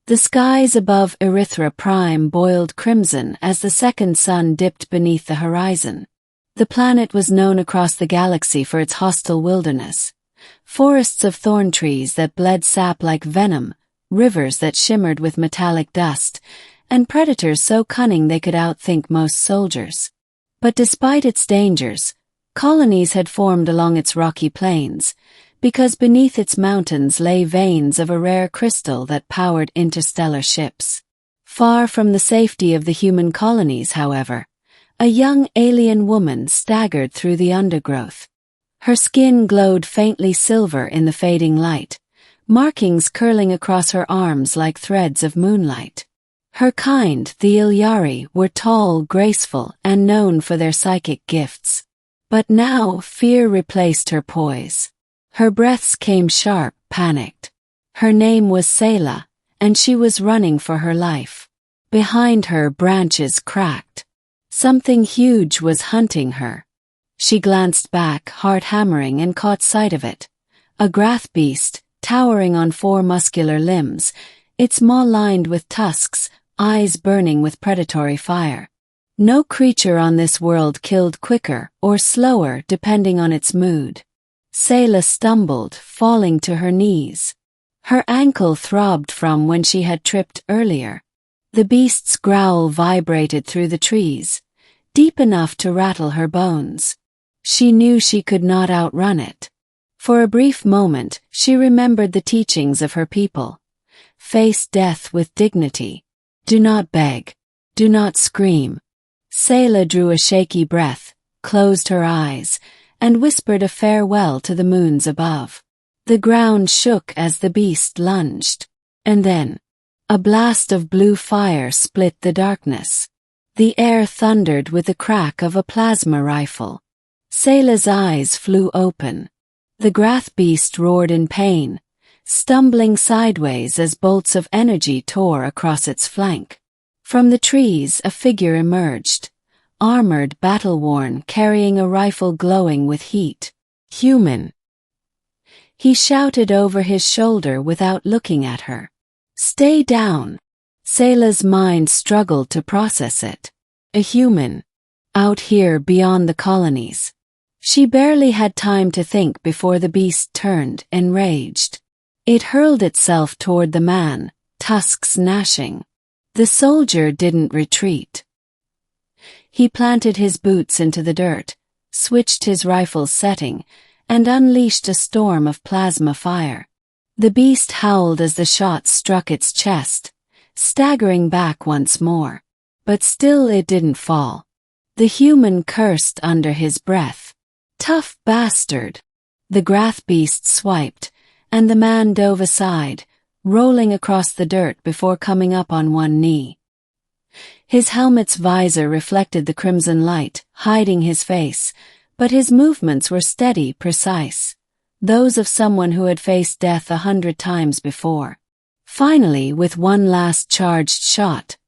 The skies above Erythra Prime boiled crimson as the second sun dipped beneath the horizon. The planet was known across the galaxy for its hostile wilderness. Forests of thorn trees that bled sap like venom, rivers that shimmered with metallic dust, and predators so cunning they could outthink most soldiers. But despite its dangers, colonies had formed along its rocky plains, because beneath its mountains lay veins of a rare crystal that powered interstellar ships. Far from the safety of the human colonies, however, a young alien woman staggered through the undergrowth. Her skin glowed faintly silver in the fading light, markings curling across her arms like threads of moonlight. Her kind, the Ilyari, were tall, graceful, and known for their psychic gifts. But now fear replaced her poise. Her breaths came sharp, panicked. Her name was Seyla, and she was running for her life. Behind her, branches cracked. Something huge was hunting her. She glanced back, heart hammering, and caught sight of it. A grath beast, towering on 4 muscular limbs, its maw lined with tusks, eyes burning with predatory fire. No creature on this world killed quicker or slower depending on its mood. Seyla stumbled, falling to her knees. Her ankle throbbed from when she had tripped earlier. The beast's growl vibrated through the trees, deep enough to rattle her bones. She knew she could not outrun it. For a brief moment, she remembered the teachings of her people. Face death with dignity. Do not beg. Do not scream. Seyla drew a shaky breath, closed her eyes, and whispered a farewell to the moons above. The ground shook as the beast lunged. And then, a blast of blue fire split the darkness. The air thundered with the crack of a plasma rifle. Seyla's eyes flew open. The grath beast roared in pain, stumbling sideways as bolts of energy tore across its flank. From the trees a figure emerged, armored, battle-worn, carrying a rifle glowing with heat. Human. He shouted over his shoulder without looking at her. Stay down. Seyla's mind struggled to process it. A human. Out here beyond the colonies. She barely had time to think before the beast turned, enraged. It hurled itself toward the man, tusks gnashing. The soldier didn't retreat. He planted his boots into the dirt, switched his rifle's setting, and unleashed a storm of plasma fire. The beast howled as the shots struck its chest, staggering back once more. But still it didn't fall. The human cursed under his breath. Tough bastard. The grath beast swiped, and the man dove aside, rolling across the dirt before coming up on one knee. His helmet's visor reflected the crimson light, hiding his face, but his movements were steady, precise, those of someone who had faced death 100 times before. Finally, with one last charged shot,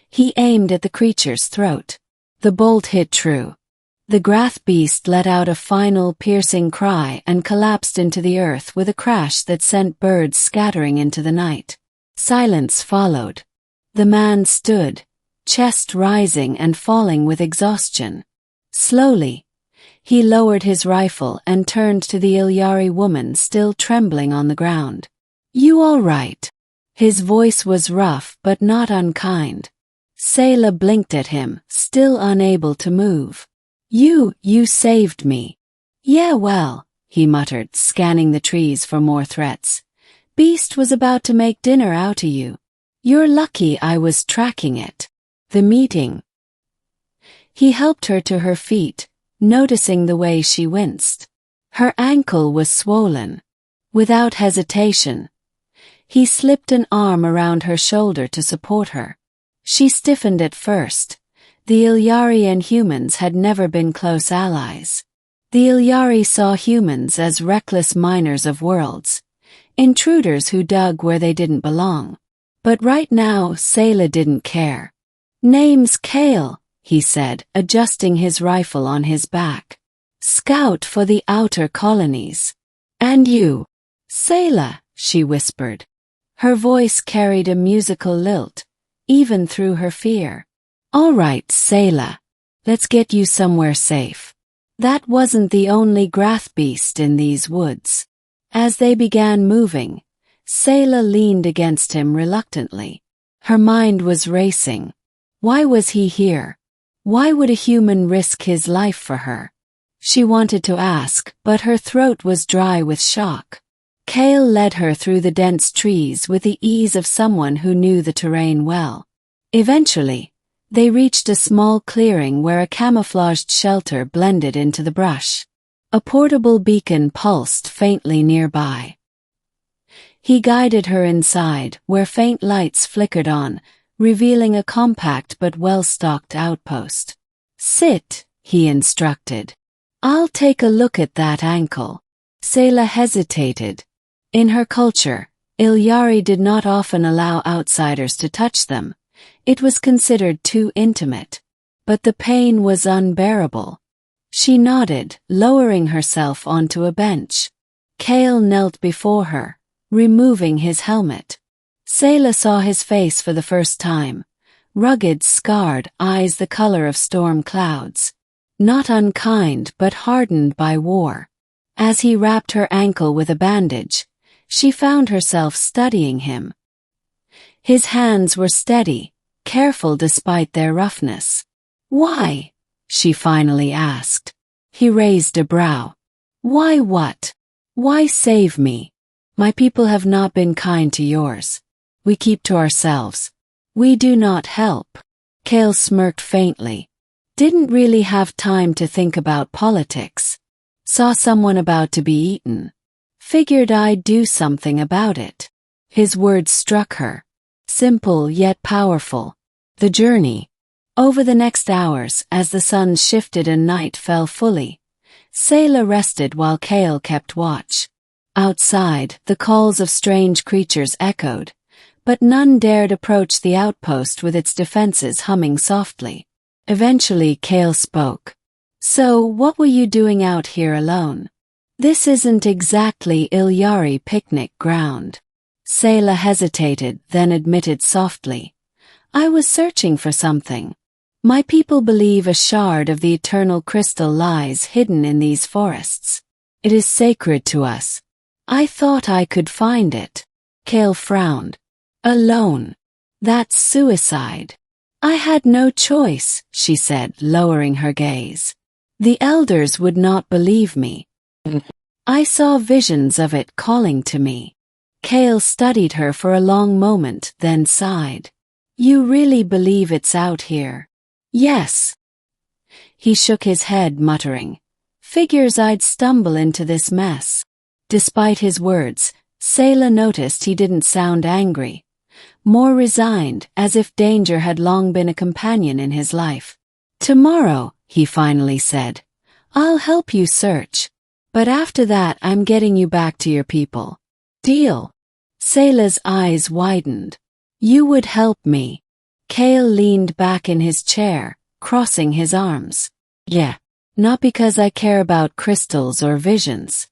he aimed at the creature's throat. The bolt hit true. The grath beast let out a final piercing cry and collapsed into the earth with a crash that sent birds scattering into the night. Silence followed. The man stood, chest rising and falling with exhaustion. Slowly, he lowered his rifle and turned to the Ilyari woman still trembling on the ground. You all right? His voice was rough but not unkind. Seyla blinked at him, still unable to move. You saved me. Yeah, well, he muttered, scanning the trees for more threats. Beast was about to make dinner out of you. You're lucky I was tracking it. The meeting. He helped her to her feet, noticing the way she winced. Her ankle was swollen. Without hesitation, he slipped an arm around her shoulder to support her. She stiffened at first. The Ilyari and humans had never been close allies. The Ilyari saw humans as reckless miners of worlds, intruders who dug where they didn't belong. But right now, Seyla didn't care. Name's Kale, he said, adjusting his rifle on his back. Scout for the outer colonies. And you? Seyla, she whispered. Her voice carried a musical lilt, even through her fear. "All right, Seyla. Let's get you somewhere safe." That wasn't the only grath beast in these woods. As they began moving, Seyla leaned against him reluctantly. Her mind was racing. Why was he here? Why would a human risk his life for her? She wanted to ask, but her throat was dry with shock. Kale led her through the dense trees with the ease of someone who knew the terrain well. Eventually, they reached a small clearing where a camouflaged shelter blended into the brush. A portable beacon pulsed faintly nearby. He guided her inside, where faint lights flickered on, revealing a compact but well-stocked outpost. "Sit," he instructed. "I'll take a look at that ankle." Seyla hesitated. In her culture, Ilyari did not often allow outsiders to touch them. It was considered too intimate. But the pain was unbearable. She nodded, lowering herself onto a bench. Kale knelt before her, removing his helmet. Seyla saw his face for the first time. Rugged, scarred, eyes the color of storm clouds. Not unkind, but hardened by war. As he wrapped her ankle with a bandage, she found herself studying him. His hands were steady, careful despite their roughness. "Why?" she finally asked. He raised a brow. "Why what? Why save me? My people have not been kind to yours. We keep to ourselves. We do not help." Kale smirked faintly. "Didn't really have time to think about politics. Saw someone about to be eaten. Figured I'd do something about it." His words struck her. Simple yet powerful. The journey. Over the next hours, as the sun shifted and night fell fully, Seyla rested while Kale kept watch. Outside, the calls of strange creatures echoed, but none dared approach the outpost with its defenses humming softly. Eventually Kale spoke. "So, what were you doing out here alone? This isn't exactly Ilyari picnic ground." Seyla hesitated, then admitted softly. "I was searching for something. My people believe a shard of the eternal crystal lies hidden in these forests. It is sacred to us. I thought I could find it." Kale frowned. "Alone? That's suicide." "I had no choice," she said, lowering her gaze. "The elders would not believe me. I saw visions of it calling to me." Kale studied her for a long moment, then sighed. "You really believe it's out here?" "Yes." He shook his head, muttering, "Figures I'd stumble into this mess." Despite his words, Seyla noticed he didn't sound angry. More resigned, as if danger had long been a companion in his life. "Tomorrow," he finally said, "I'll help you search. But after that I'm getting you back to your people. Deal?" Seyla's eyes widened. "You would help me?" Kale leaned back in his chair, crossing his arms. "Yeah. Not because I care about crystals or visions.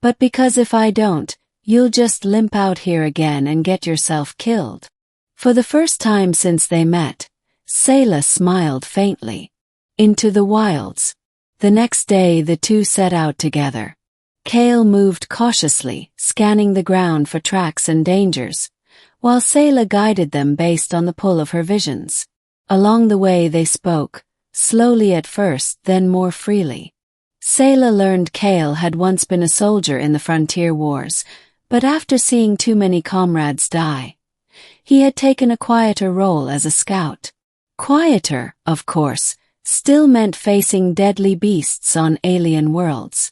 But because if I don't, you'll just limp out here again and get yourself killed." For the first time since they met, Seyla smiled faintly. Into the wilds. The next day the two set out together. Kale moved cautiously, scanning the ground for tracks and dangers, while Seyla guided them based on the pull of her visions. Along the way they spoke, slowly at first, then more freely. Seyla learned Kale had once been a soldier in the frontier wars, but after seeing too many comrades die, he had taken a quieter role as a scout. Quieter, of course, still meant facing deadly beasts on alien worlds.